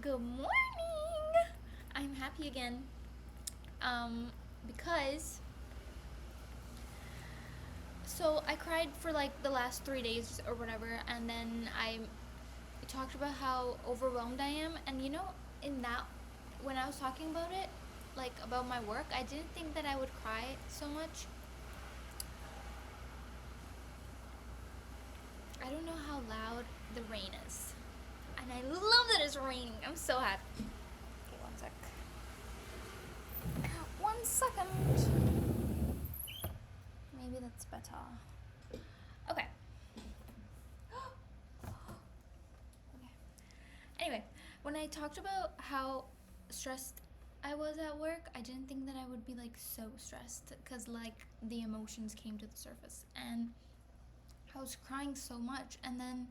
Good morning. I'm happy again. Because I cried for like the last 3 days or whatever, and then I talked about how overwhelmed I am, and in that when I was talking about it, like about my work, I didn't think that I would cry so much. I don't know how loud the rain is, and I love that it's raining. I'm so happy. Okay, one sec. 1 second. Maybe that's better. Okay. Okay. Anyway, when I talked about how stressed I was at work, I didn't think that I would be like so stressed because like the emotions came to the surface and I was crying so much, and then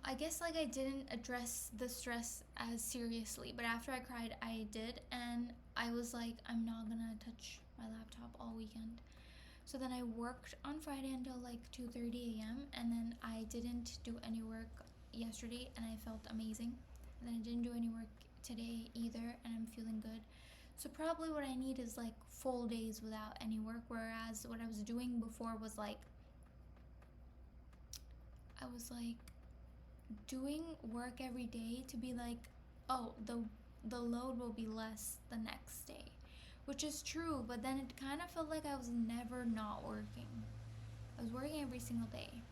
I guess like I didn't address the stress as seriously, but after I cried I did, and I was like, I'm not gonna touch my laptop all weekend. So then I worked on Friday until like 2:30 a.m. and then I didn't do any work yesterday and I felt amazing. And then I didn't do any work today either and I'm feeling good. So probably what I need is like full days without any work, whereas what I was doing before was like I was like doing work every day to be like, oh, the load will be less the next day, which is true, but then it kind of felt like I was never not working. I was working every single day.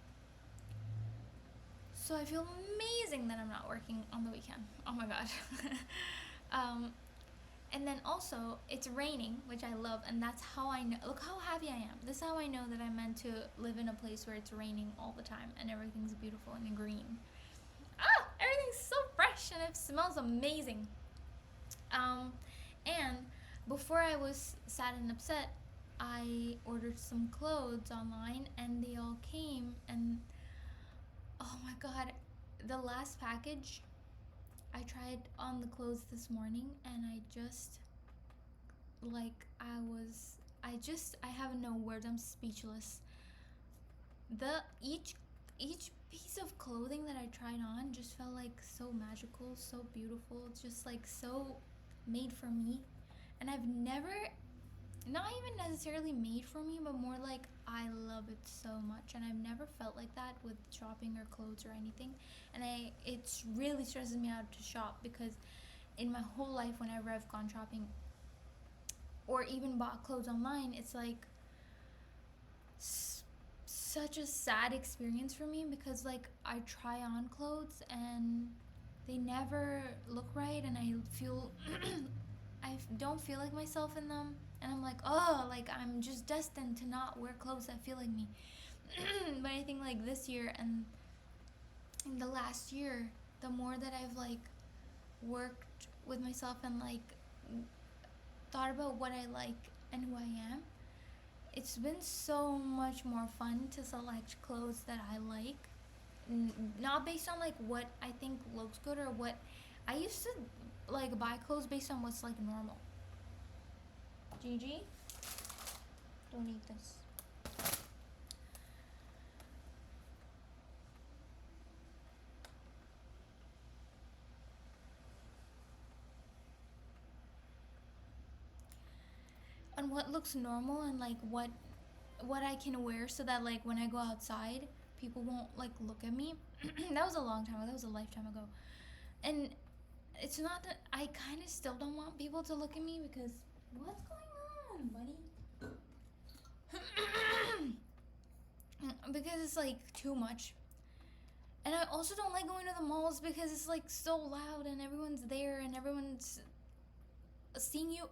So I feel amazing that I'm not working on the weekend. Oh my god. And then also, it's raining, which I love, and that's how I know. Look how happy I am. This is how I know that I'm meant to live in a place where it's raining all the time and everything's beautiful and green. Everything's so fresh and it smells amazing. And before I was sad and upset, I ordered some clothes online and they all came, and oh my god, the last package, I tried on the clothes this morning and I just like I have no words. I'm speechless. The each piece of clothing that I tried on just felt like so magical, so beautiful, just like so made for me. And I've never, not even necessarily made for me, but more like I love it so much, and I've never felt like that with shopping or clothes or anything. And it really stresses me out to shop because in my whole life, whenever I've gone shopping or even bought clothes online, it's like such a sad experience for me because like I try on clothes and they never look right, and I feel I don't feel like myself in them, and I'm like, oh, like I'm just destined to not wear clothes that feel like me. But I think like this year and in the last year, the more that I've like worked with myself and like thought about what I like and who I am, it's been so much more fun to select clothes that I like, not based on like what I think looks good or what I used to like buy clothes based on what's like normal. Gigi, don't eat this. On what looks normal and like what I can wear so that like when I go outside, people won't like look at me. That was a long time ago. That was a lifetime ago. And it's not that I kind of still don't want people to look at me because what's going on, buddy? Because it's like too much. And I also don't like going to the malls because it's like so loud and everyone's there and everyone's seeing you.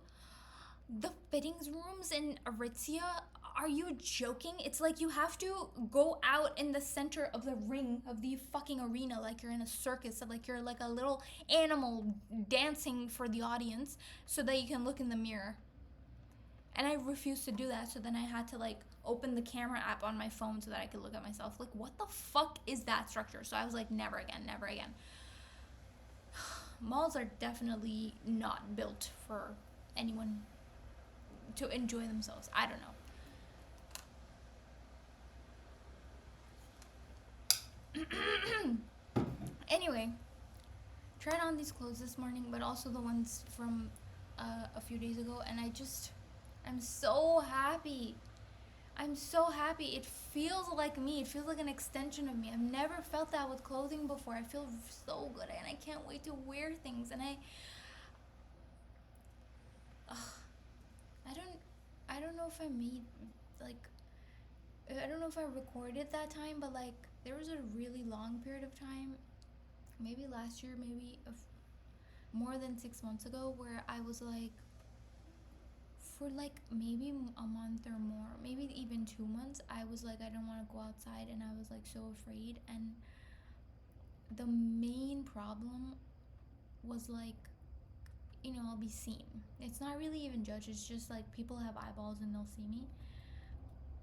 The fittings rooms in Aritzia, are you joking? It's like you have to go out in the center of the ring of the fucking arena like you're in a circus, like you're like a little animal dancing for the audience so that you can look in the mirror. And I refused to do that, so then I had to like open the camera app on my phone so that I could look at myself. Like, what the fuck is that structure? So I was like, never again, never again. Malls are definitely not built for anyone to enjoy themselves. I don't know. Anyway, tried on these clothes this morning, but also the ones from a few days ago, and I'm so happy. I'm so happy. It feels like me. It feels like an extension of me. I've never felt that with clothing before. I feel so good, and I can't wait to wear things. And ugh, I don't, I don't know if I made like, I don't know if I recorded that time, but like there was a really long period of time, maybe last year, maybe more than 6 months ago, where I was like, for like maybe a month or more, maybe even 2 months, I was like, I don't want to go outside, and I was like so afraid. And the main problem was like, I'll be seen. It's not really even judged, it's just like people have eyeballs and they'll see me.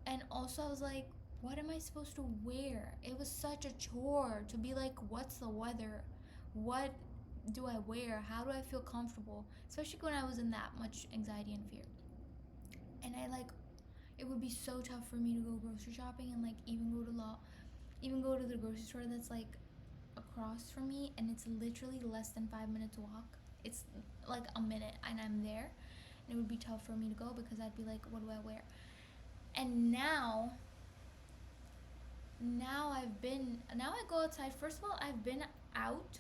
And also, I was like, what am I supposed to wear? It was such a chore to be like, what's the weather? What do I wear? How do I feel comfortable? Especially when I was in that much anxiety and fear. And I like, it would be so tough for me to go grocery shopping and like even go to the grocery store that's like across from me, and it's literally less than 5 minutes walk. It's like a minute and I'm there. And it would be tough for me to go because I'd be like, what do I wear? And now I go outside. First of all, I've been out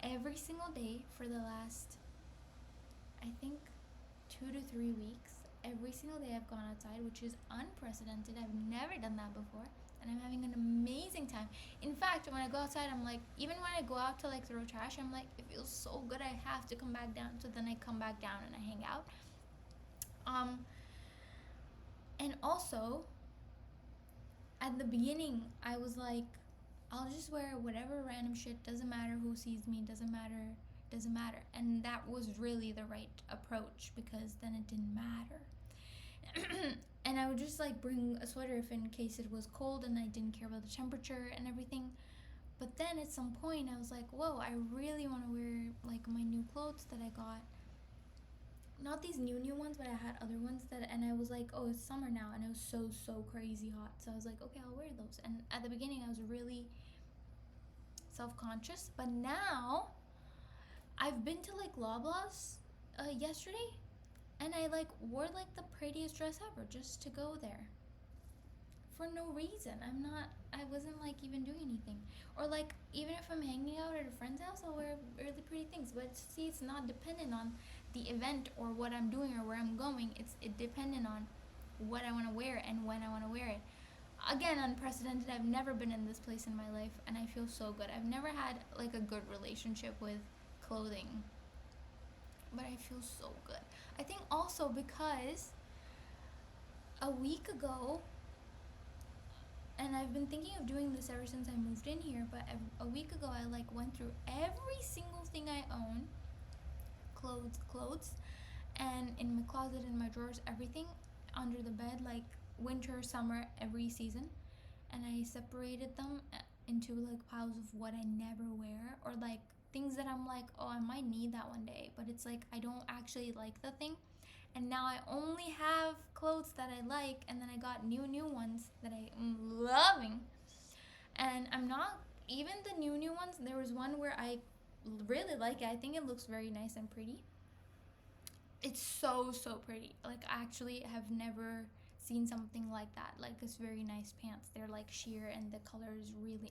every single day for the last, I think, 2 to 3 weeks. Every single day I've gone outside, which is unprecedented. I've never done that before, and I'm having an amazing time. In fact, when I go outside, I'm like, even when I go out to like throw trash, I'm like, it feels so good, I have to come back down. So then I come back down and I hang out. And also, at the beginning, I was like, I'll just wear whatever random shit, doesn't matter who sees me, doesn't matter. And that was really the right approach, because then it didn't matter. And I would just like bring a sweater if in case it was cold, and I didn't care about the temperature and everything. But then at some point I was like, whoa, I really want to wear like my new clothes that I got. Not these new ones, but I had other ones and I was like, oh, it's summer now, and it was so crazy hot. So I was like, okay, I'll wear those. And at the beginning I was really self-conscious, but now I've been to like Loblaws yesterday, and I like wore like the prettiest dress ever just to go there for no reason. I wasn't like even doing anything. Or like, even if I'm hanging out at a friend's house, I'll wear really pretty things. But see, it's not dependent on the event or what I'm doing or where I'm going. It's dependent on what I want to wear and when I want to wear it. Again, unprecedented. I've never been in this place in my life, and I feel so good. I've never had like a good relationship with clothing, but I feel so good. I think also because a week ago, and I've been thinking of doing this ever since I moved in here, but a week ago I like went through every single thing I own, clothes, and in my closet, in my drawers, everything, under the bed, like winter, summer, every season, and I separated them into like piles of what I never wear, or like things that I'm like, oh, I might need that one day, but it's like I don't actually like the thing. And now I only have clothes that I like, and then I got new ones that I am loving. And I'm not, even the new ones, there was one where I really like it. I think it looks very nice and pretty. It's so pretty. Like, I actually have never seen something like that. Like, it's very nice pants. They're like sheer, and the color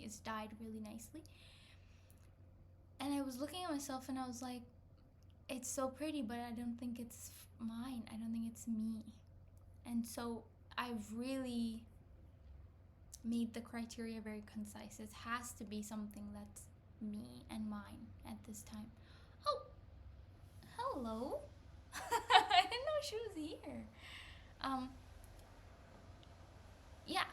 is dyed really nicely. And I was looking at myself and I was like, it's so pretty, but I don't think it's mine. I don't think it's me. And so I've really made the criteria very concise. It has to be something that's me and mine at this time. Oh, hello. I didn't know she was here. Yeah.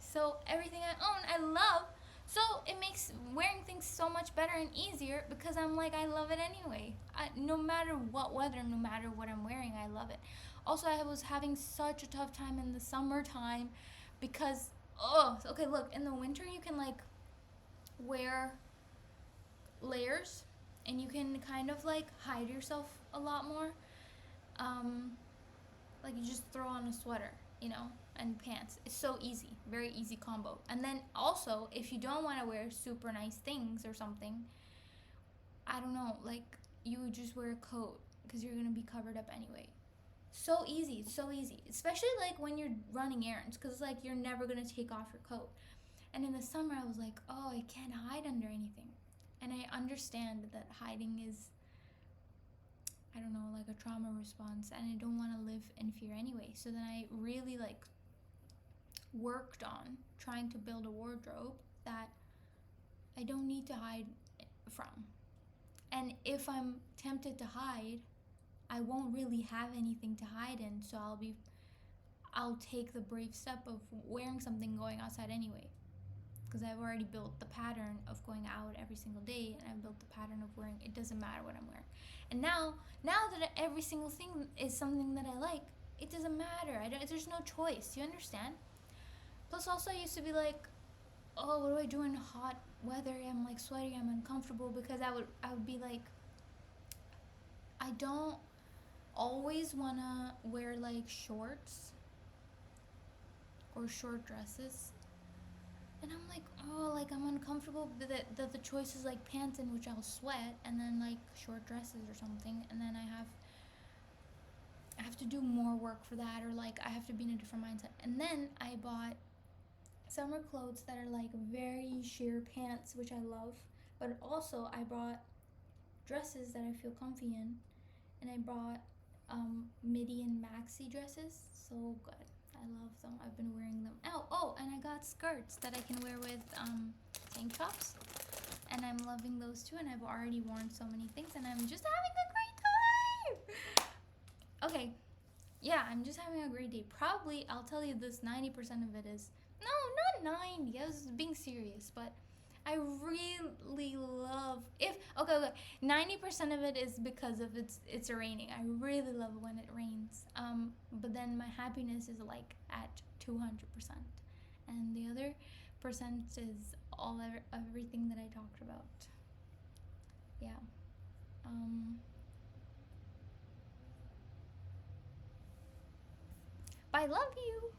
So everything I own, I love. So it makes wearing things so much better and easier, because I'm like, I love it anyway. No matter what weather, no matter what I'm wearing, I love it. Also, I was having such a tough time in the summertime because, okay, look, in the winter you can like wear layers, and you can kind of like hide yourself a lot more. Like, you just throw on a sweater, and pants. It's so easy, very easy combo. And then also, if you don't want to wear super nice things or something, I don't know, like you would just wear a coat because you're gonna be covered up anyway. So easy, it's so easy, especially like when you're running errands, because like you're never gonna take off your coat. And in the summer, I was like, oh, I can't hide under anything. And I understand that hiding is, I don't know, like a trauma response, and I don't want to live in fear anyway. So then I really like worked on trying to build a wardrobe that I don't need to hide from. And if I'm tempted to hide, I won't really have anything to hide in, so I'll take the brave step of wearing something going outside anyway. Because I've already built the pattern of going out every single day, and I've built the pattern of wearing, it doesn't matter what I'm wearing. And now that every single thing is something that I like, it doesn't matter. There's no choice. You understand? Plus, also, I used to be like, oh, what do I do in hot weather? I'm like sweaty, I'm uncomfortable, because I would be like, I don't always want to wear like shorts or short dresses. And I'm like, oh, like I'm uncomfortable that the choice is like pants in which I'll sweat, and then like short dresses or something, and then I have to do more work for that, or like I have to be in a different mindset. And then I bought summer clothes that are like very sheer pants, which I love, but also I bought dresses that I feel comfy in, and I bought midi and maxi dresses. So good. I love them. I've been wearing them. Oh, and I got skirts that I can wear with tank tops, and I'm loving those too. And I've already worn so many things, and I'm just having a great time. Okay, yeah, I'm just having a great day. Probably, I'll tell you this: 90% of it is, no, not 90. I was being serious, but I really love, if okay, 90% of it is because of it's raining. I really love when it rains. But then my happiness is like at 200%, and the other percent is everything that I talked about. Yeah. Bye. Love you.